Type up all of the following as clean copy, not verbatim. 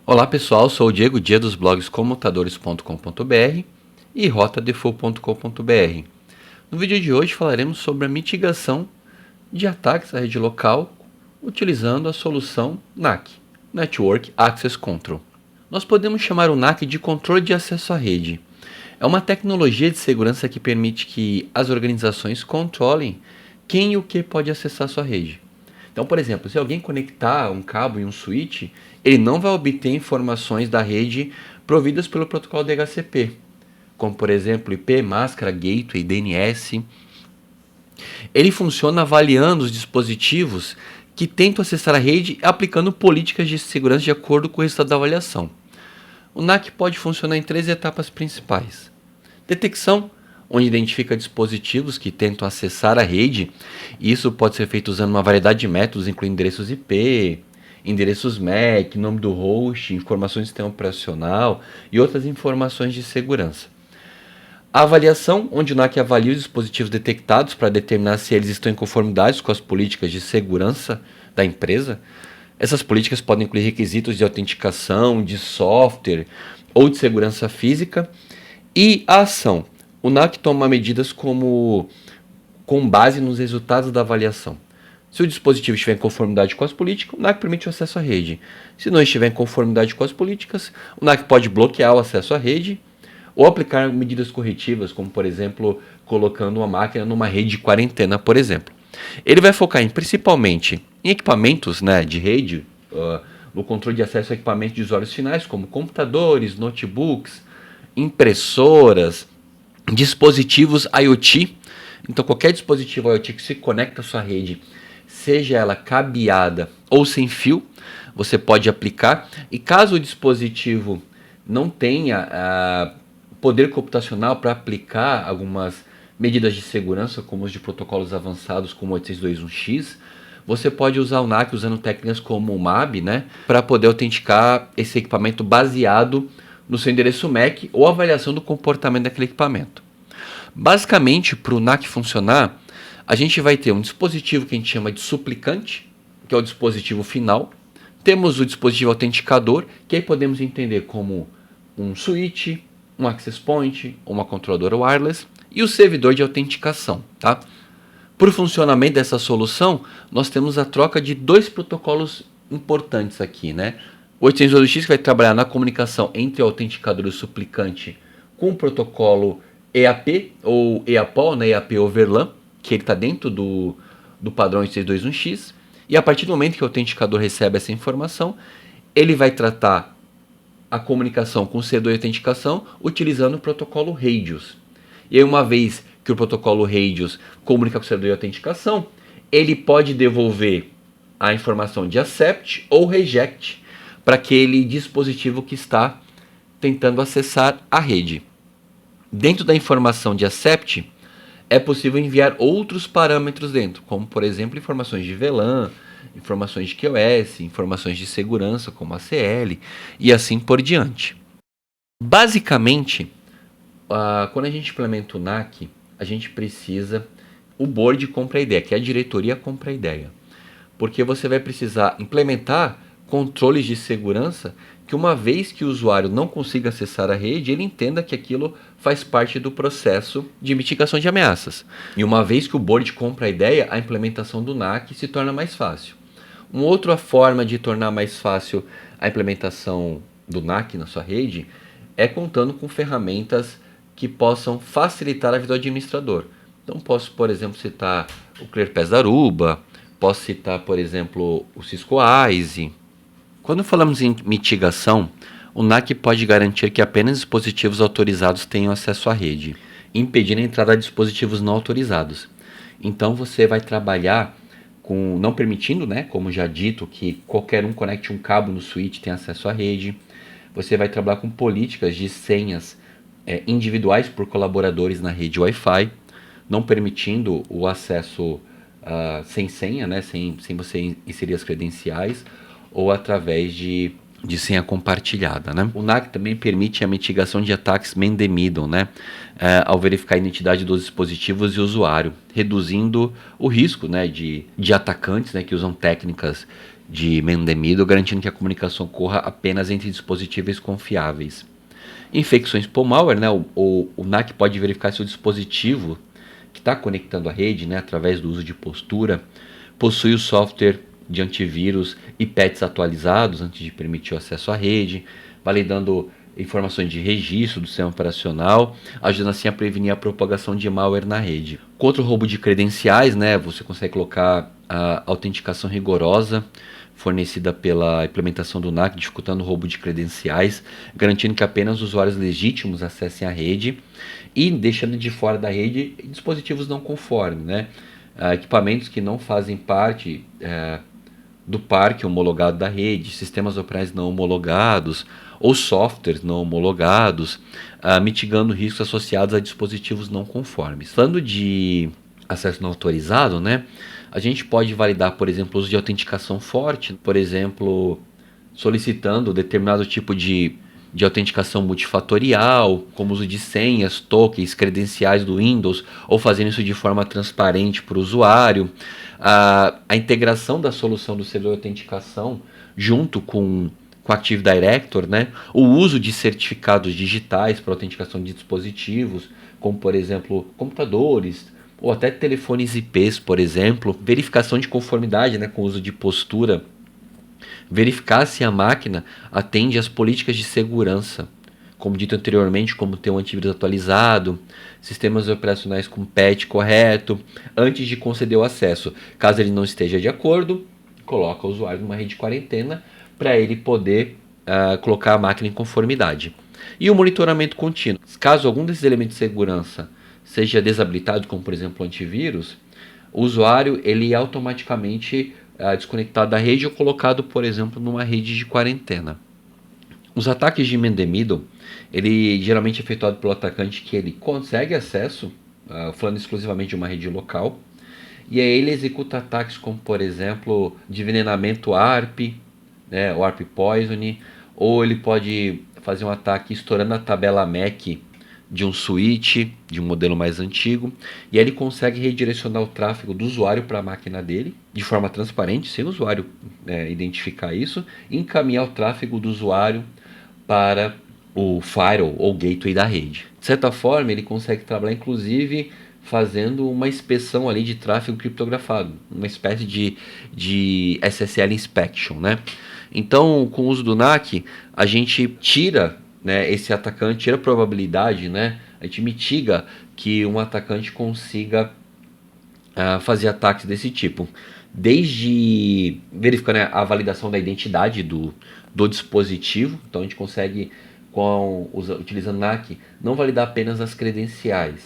Olá pessoal, sou o Diego Dia dos blogs comutadores.com.br e rotadefault.com.br. No vídeo de hoje falaremos sobre a mitigação de ataques à rede local utilizando a solução NAC, Network Access Control. Nós podemos chamar o NAC de controle de acesso à rede. É uma tecnologia de segurança que permite que as organizações controlem quem e o que pode acessar sua rede. Então, por exemplo, se alguém conectar um cabo em um switch, ele não vai obter informações da rede providas pelo protocolo DHCP, como por exemplo IP, máscara, gateway, DNS. Ele funciona avaliando os dispositivos que tentam acessar a rede aplicando políticas de segurança de acordo com o resultado da avaliação. O NAC pode funcionar em 3 etapas principais: detecção, onde identifica dispositivos que tentam acessar a rede, e isso pode ser feito usando uma variedade de métodos, incluindo endereços IP, endereços MAC, nome do host, informações do sistema operacional e outras informações de segurança. A avaliação, onde o NAC avalia os dispositivos detectados para determinar se eles estão em conformidade com as políticas de segurança da empresa. Essas políticas podem incluir requisitos de autenticação, de software ou de segurança física. E a ação. O NAC toma medidas com base nos resultados da avaliação. Se o dispositivo estiver em conformidade com as políticas, o NAC permite o acesso à rede. Se não estiver em conformidade com as políticas, o NAC pode bloquear o acesso à rede ou aplicar medidas corretivas, como por exemplo, colocando uma máquina numa rede de quarentena, por exemplo. Ele vai focar principalmente em equipamentos de rede, no controle de acesso a equipamentos de usuários finais, como computadores, notebooks, impressoras, dispositivos IoT. Então qualquer dispositivo IoT que se conecta à sua rede, seja ela cabeada ou sem fio, você pode aplicar. E caso o dispositivo não tenha poder computacional para aplicar algumas medidas de segurança, como os de protocolos avançados como o 802.1x, você pode usar o NAC usando técnicas como o MAB, para poder autenticar esse equipamento baseado no seu endereço MAC ou avaliação do comportamento daquele equipamento. Basicamente, para o NAC funcionar, a gente vai ter um dispositivo que a gente chama de suplicante, que é o dispositivo final. Temos o dispositivo autenticador, que aí podemos entender como um switch, um access point, uma controladora wireless, e o servidor de autenticação. Tá? Para o funcionamento dessa solução, nós temos a troca de 2 protocolos importantes aqui. O 802.x que vai trabalhar na comunicação entre o autenticador e o suplicante com o protocolo EAP ou EAPOL, EAP over LAN, que ele está dentro do padrão 802.1x, e a partir do momento que o autenticador recebe essa informação, ele vai tratar a comunicação com o servidor de autenticação utilizando o protocolo Radius. E aí, uma vez que o protocolo Radius comunica com o servidor de autenticação, ele pode devolver a informação de accept ou reject para aquele dispositivo que está tentando acessar a rede. Dentro da informação de accept, é possível enviar outros parâmetros dentro, como por exemplo informações de VLAN, informações de QoS, informações de segurança como ACL e assim por diante. Basicamente, quando a gente implementa o NAC, a gente precisa, o board compra a ideia, que é a diretoria compra a ideia. Porque você vai precisar implementar controles de segurança que, uma vez que o usuário não consiga acessar a rede, ele entenda que aquilo faz parte do processo de mitigação de ameaças. E uma vez que o board compra a ideia, a implementação do NAC se torna mais fácil. Uma outra forma de tornar mais fácil a implementação do NAC na sua rede é contando com ferramentas que possam facilitar a vida do administrador. Então posso, por exemplo, citar o ClearPass da Aruba, posso citar, por exemplo, o Cisco ISE. Quando falamos em mitigação, o NAC pode garantir que apenas dispositivos autorizados tenham acesso à rede, impedindo a entrada de dispositivos não autorizados. Então você vai trabalhar não permitindo, como já dito, que qualquer um conecte um cabo no switch e tenha acesso à rede. Você vai trabalhar com políticas de senhas individuais por colaboradores na rede Wi-Fi, não permitindo o acesso sem senha, sem você inserir as credenciais, ou através de senha compartilhada. O NAC também permite a mitigação de ataques man-in-the-middle, ao verificar a identidade dos dispositivos e usuário, reduzindo o risco de atacantes que usam técnicas de man-in-the-middle, garantindo que a comunicação ocorra apenas entre dispositivos confiáveis. Infecções por malware, né? O NAC pode verificar se o dispositivo que está conectando a rede, né, através do uso de postura, possui o software de antivírus e patches atualizados antes de permitir o acesso à rede, validando informações de registro do sistema operacional, ajudando assim a prevenir a propagação de malware na rede. Contra o roubo de credenciais, né, você consegue colocar a autenticação rigorosa fornecida pela implementação do NAC, dificultando o roubo de credenciais, garantindo que apenas usuários legítimos acessem a rede e deixando de fora da rede dispositivos não conformes, né? Equipamentos que não fazem parte do parque homologado da rede, sistemas operacionais não homologados ou softwares não homologados, mitigando riscos associados a dispositivos não conformes. Falando de acesso não autorizado, né, a gente pode validar, por exemplo, o uso de autenticação forte, por exemplo, solicitando determinado tipo de autenticação multifatorial, como uso de senhas, tokens, credenciais do Windows, ou fazendo isso de forma transparente para o usuário. A integração da solução do servidor de autenticação junto com o Active Director, né? O uso de certificados digitais para autenticação de dispositivos, como por exemplo computadores, ou até telefones IPs, por exemplo, verificação de conformidade, né, com o uso de postura, verificar se a máquina atende às políticas de segurança, como dito anteriormente, como ter um antivírus atualizado, sistemas operacionais com patch correto, antes de conceder o acesso. Caso ele não esteja de acordo, coloca o usuário numa rede de quarentena para ele poder colocar a máquina em conformidade. E o monitoramento contínuo. Caso algum desses elementos de segurança seja desabilitado, como por exemplo o antivírus, o usuário ele automaticamente desconectado da rede ou colocado, por exemplo, numa rede de quarentena. Os ataques de man-in-the-middle, ele geralmente é efetuado pelo atacante que ele consegue acesso, falando exclusivamente de uma rede local, e aí ele executa ataques como, por exemplo, de envenenamento ARP, né, o ARP Poison, ou ele pode fazer um ataque estourando a tabela MAC de um switch, de um modelo mais antigo, e aí ele consegue redirecionar o tráfego do usuário para a máquina dele, de forma transparente, sem o usuário identificar isso, e encaminhar o tráfego do usuário para o firewall ou gateway da rede. De certa forma, ele consegue trabalhar inclusive fazendo uma inspeção ali de tráfego criptografado, uma espécie de SSL inspection, né? Então, com o uso do NAC, a gente tira, né, esse atacante, tira a probabilidade, né? A gente mitiga que um atacante consiga fazer ataques desse tipo. Desde verificando a validação da identidade do dispositivo, então a gente consegue, utilizando NAC, não validar apenas as credenciais,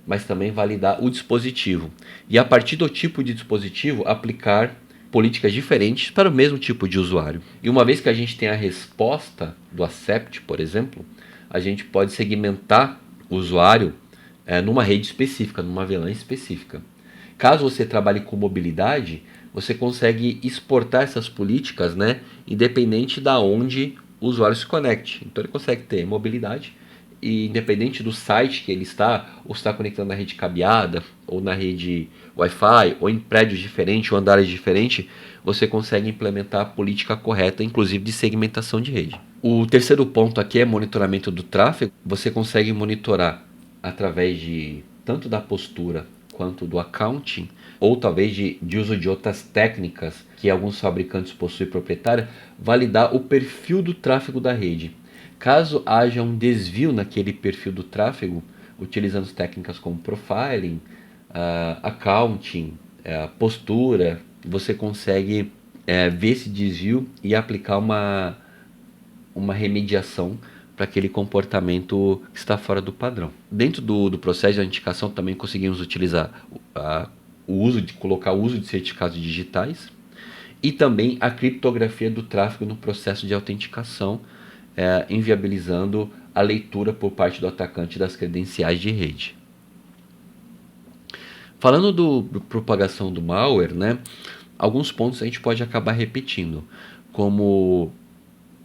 mas também validar o dispositivo. E a partir do tipo de dispositivo, aplicar políticas diferentes para o mesmo tipo de usuário. E uma vez que a gente tem a resposta do accept, por exemplo, a gente pode segmentar o usuário numa rede específica, numa VLAN específica. Caso você trabalhe com mobilidade, você consegue exportar essas políticas, né, independente da onde o usuário se conecte. Então ele consegue ter mobilidade e independente do site que ele está, ou está conectando na rede cabeada, ou na rede Wi-Fi, ou em prédios diferentes, ou andares diferentes, você consegue implementar a política correta, inclusive de segmentação de rede. O terceiro ponto aqui é monitoramento do tráfego. Você consegue monitorar através de tanto da postura quanto do accounting, ou talvez de uso de outras técnicas que alguns fabricantes possuem proprietária, validar o perfil do tráfego da rede. Caso haja um desvio naquele perfil do tráfego, utilizando técnicas como profiling, accounting, postura, você consegue ver esse desvio e aplicar uma remediação para aquele comportamento que está fora do padrão. Dentro do processo de autenticação também conseguimos utilizar colocar o uso de certificados digitais e também a criptografia do tráfego no processo de autenticação, inviabilizando a leitura por parte do atacante das credenciais de rede. Falando do propagação do malware, né, alguns pontos a gente pode acabar repetindo, como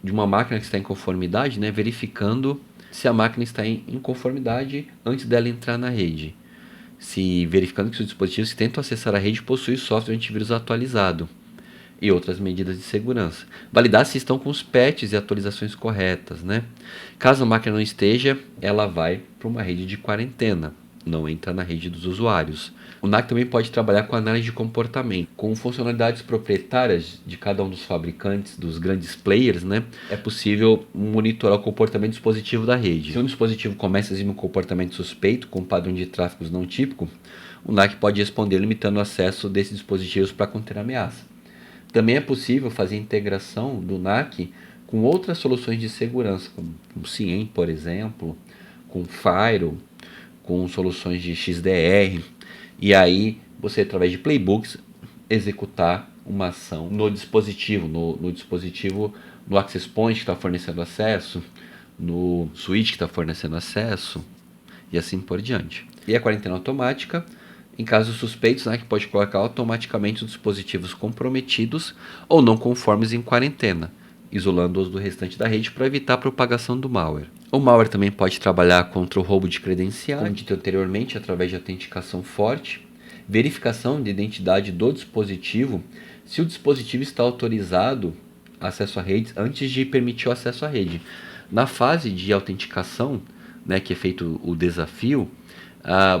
de uma máquina que está em conformidade, né, verificando se a máquina está em conformidade antes dela entrar na rede. Verificando que os dispositivos que tentam acessar a rede possuem software antivírus atualizado. e outras medidas de segurança. Validar se estão com os patches e atualizações corretas, né? Caso a máquina não esteja, ela vai para uma rede de quarentena, não entra na rede dos usuários. O NAC também pode trabalhar com análise de comportamento. Com funcionalidades proprietárias de cada um dos fabricantes, dos grandes players, né? É possível monitorar o comportamento do dispositivo da rede. Se um dispositivo começa a exibir um comportamento suspeito, com padrão de tráfego não típico, o NAC pode responder limitando o acesso desses dispositivos para conter a ameaça. Também é possível fazer integração do NAC com outras soluções de segurança, como o CIEM, por exemplo, com Firewall, com soluções de XDR, e aí você, através de playbooks, executar uma ação no dispositivo, no access point que está fornecendo acesso, no switch que está fornecendo acesso, e assim por diante. E a quarentena automática, em casos suspeitos, né, que pode colocar automaticamente os dispositivos comprometidos ou não conformes em quarentena, isolando-os do restante da rede para evitar a propagação do malware. O malware também pode trabalhar contra o roubo de credenciais, como dito anteriormente, através de autenticação forte, verificação de identidade do dispositivo, se o dispositivo está autorizado acesso à rede antes de permitir o acesso à rede. Na fase de autenticação, né, que é feito o desafio,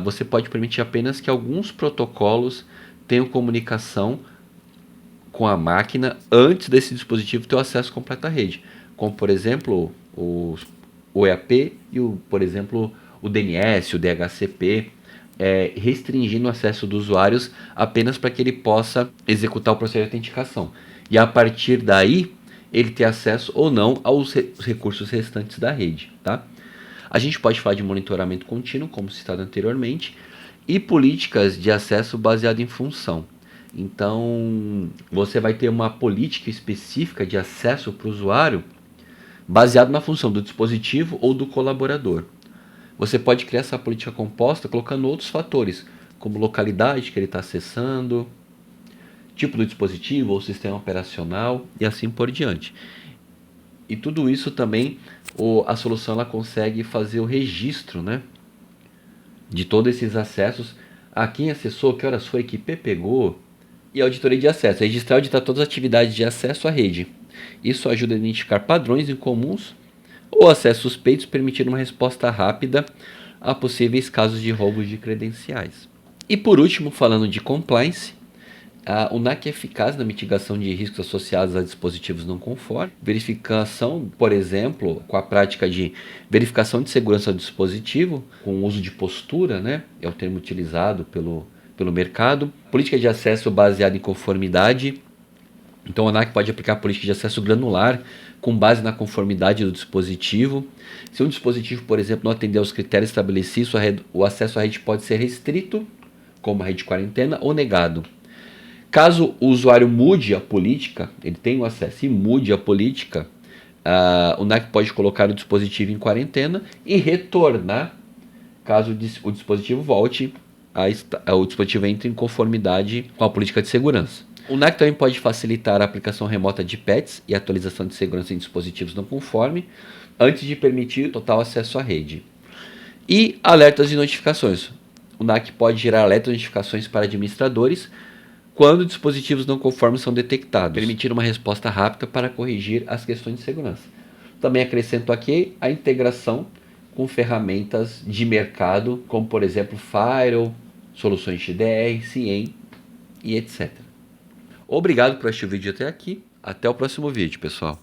você pode permitir apenas que alguns protocolos tenham comunicação com a máquina antes desse dispositivo ter o acesso completo à rede, como por exemplo o EAP e por exemplo o DNS, o DHCP, restringindo o acesso dos usuários apenas para que ele possa executar o processo de autenticação. E a partir daí ele ter acesso ou não aos recursos restantes da rede, tá? A gente pode falar de monitoramento contínuo, como citado anteriormente, e políticas de acesso baseado em função. Então, você vai ter uma política específica de acesso para o usuário baseado na função do dispositivo ou do colaborador. Você pode criar essa política composta colocando outros fatores, como localidade que ele está acessando, tipo do dispositivo ou sistema operacional e assim por diante. E tudo isso também, a solução ela consegue fazer o registro, né, de todos esses acessos, a quem acessou, que horas foi, que IP pegou, e a auditoria de acesso, registrar e auditar todas as atividades de acesso à rede. Isso ajuda a identificar padrões incomuns ou acessos suspeitos, permitindo uma resposta rápida a possíveis casos de roubos de credenciais. E por último, falando de compliance, o NAC é eficaz na mitigação de riscos associados a dispositivos não conformes, verificação, por exemplo, com a prática de verificação de segurança do dispositivo, com o uso de postura, né, é o termo utilizado pelo mercado, política de acesso baseada em conformidade. Então o NAC pode aplicar política de acesso granular com base na conformidade do dispositivo. Se um dispositivo, por exemplo, não atender aos critérios estabelecidos, o acesso à rede pode ser restrito, como a rede de quarentena, ou negado. Caso o usuário mude a política, ele tem o acesso e mude a política, o NAC pode colocar o dispositivo em quarentena e retornar caso o dispositivo volte, o dispositivo entre em conformidade com a política de segurança. O NAC também pode facilitar a aplicação remota de patches e atualização de segurança em dispositivos não conforme, antes de permitir total acesso à rede. E alertas e notificações. O NAC pode gerar alertas e notificações para administradores quando dispositivos não conformes são detectados, permitir uma resposta rápida para corrigir as questões de segurança. Também acrescento aqui a integração com ferramentas de mercado, como por exemplo Firewall, soluções XDR, CIEM e etc. Obrigado por assistir o vídeo até aqui. Até o próximo vídeo, pessoal.